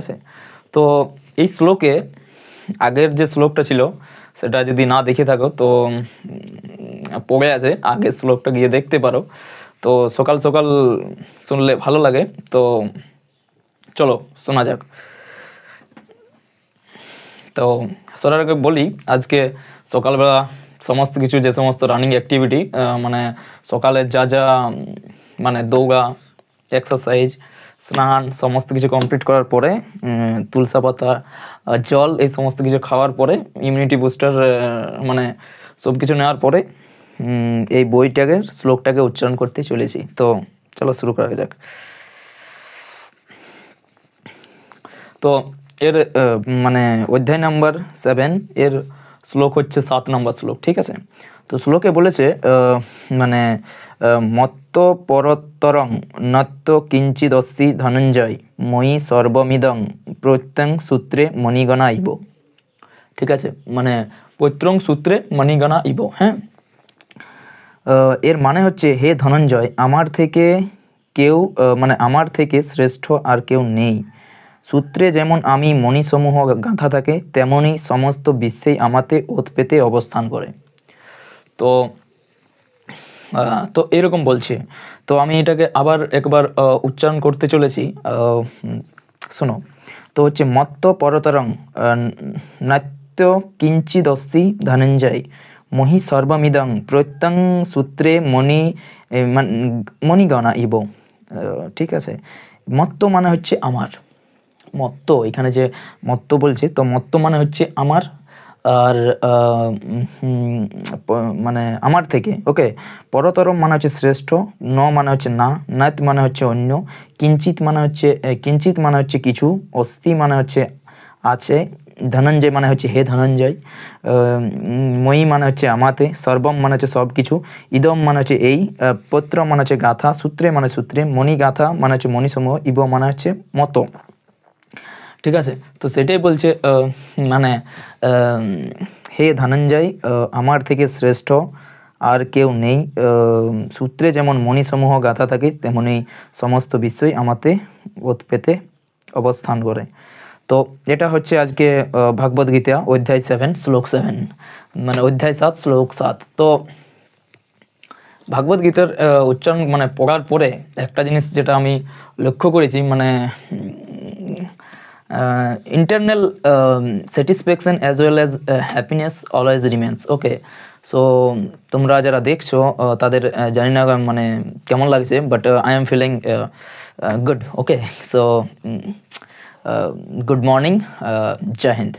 আছে। তো এই শ্লোকে আগের যে শ্লোকটা ছিল সেটা যদি না দেখে থাকো তো পড়ে আছে, আগের শ্লোকটা গিয়ে দেখতে পারো। তো সকাল সকাল শুনলে ভালো লাগে। তো চলো শোনা যাক। তো শোনার আগে বলি, আজকে সকালবেলা সমস্ত কিছু যে সমস্ত রানিং অ্যাক্টিভিটি, মানে সকালে যা যা মানে দৌড়া, এক্সারসাইজ, স্নান সমস্ত কিছু কমপ্লিট করার পরে তুলসা পাতা, জল এই সমস্ত কিছু খাওয়ার পরে ইমিউনিটি বুস্টার মানে সব কিছু নেওয়ার পরে এই বইটাকে শ্লোকটাকে উচ্চারণ করতে চলেছি। তো চলো শুরু করা যাক। তো এর মানে অধ্যায় নাম্বার 7 এর শ্লোক হচ্ছে 7 নম্বর শ্লোক, ঠিক আছে। তো শ্লোকে বলেছে মানে মত্ত পরত্তরং নত্য কিঞ্চিদস্তি ধনঞ্জয় মই সর্বমিদং প্রত্যং সূত্রে মণিগণা ইব। ঠিক আছে, মানে পৈত্রং সূত্রে মণিগণা ইব। হ্যাঁ, এর মানে হচ্ছে, হে ধনঞ্জয়, আমার থেকে কেউ মানে আমার থেকে শ্রেষ্ঠ আর কেউ নেই। সূত্রে যেমন আমি মণিসমূহ গাঁথা থাকে, তেমনি সমস্ত বিশ্বেই আমাতে ওত পেতে অবস্থান করে। তো তো এরকম বলছে। তো আমি এটাকে আবার একবার উচ্চারণ করতে চলেছি, শোনো। তো হচ্ছে মত্ত পরতরং নাত্য কিঞ্চিদস্তি ধনঞ্জয় মহি সর্বমিদং প্রত্যং সূত্রে মণিগণা ইব। ঠিক আছে, মত্ত মানে হচ্ছে আমার। মত্ত, এখানে যে মত্ত বলছে, তো মত্ত মানে হচ্ছে আমার। আর মানে আমার থেকে, ওকে। পরতরম মানে হচ্ছে শ্রেষ্ঠ, ন মানে হচ্ছে না, নাত মানে হচ্ছে অন্য, কিঞ্চিত মানে হচ্ছে কিছু, অস্তি মানে হচ্ছে আছে, ধনঞ্জয় মানে হচ্ছে হে ধনঞ্জয়, মই মানে হচ্ছে আমাতে, সর্বম মানে হচ্ছে সব কিছু, ইদম মানে হচ্ছে এই, পত্র মানে হচ্ছে গাথা, সূত্রে মানে সূত্রে, মণি গাথা মানে হচ্ছে মণিসমূহ, ইব মানে হচ্ছে মতো। ঠিক আছে, তো সেটাই বলছে মানে হে ধনঞ্জয়, আমার থেকে শ্রেষ্ঠ আর কেউ নেই। সূত্রে যেমন মণিসমূহ গাথা থাকে, তেমনি সমস্ত বিশ্বই আমাতে ওত পেতে অবস্থান করে। তো এটা হচ্ছে আজকে ভাগবত গীতা অধ্যায় 7 শ্লোক 7, মানে অধ্যায় 7 শ্লোক 7। তো ভাগবত গীতার উচ্চারণ মানে পড়ার পরে একটা জিনিস যেটা আমি লক্ষ্য করেছি, মানে internal satisfaction as well as happiness always remains. Okay, so তোমরা যারা দেখছো তাদের জানি না মানে কেমন লাগছে, but I am feeling good. Okay, so good morning, Jai Hind.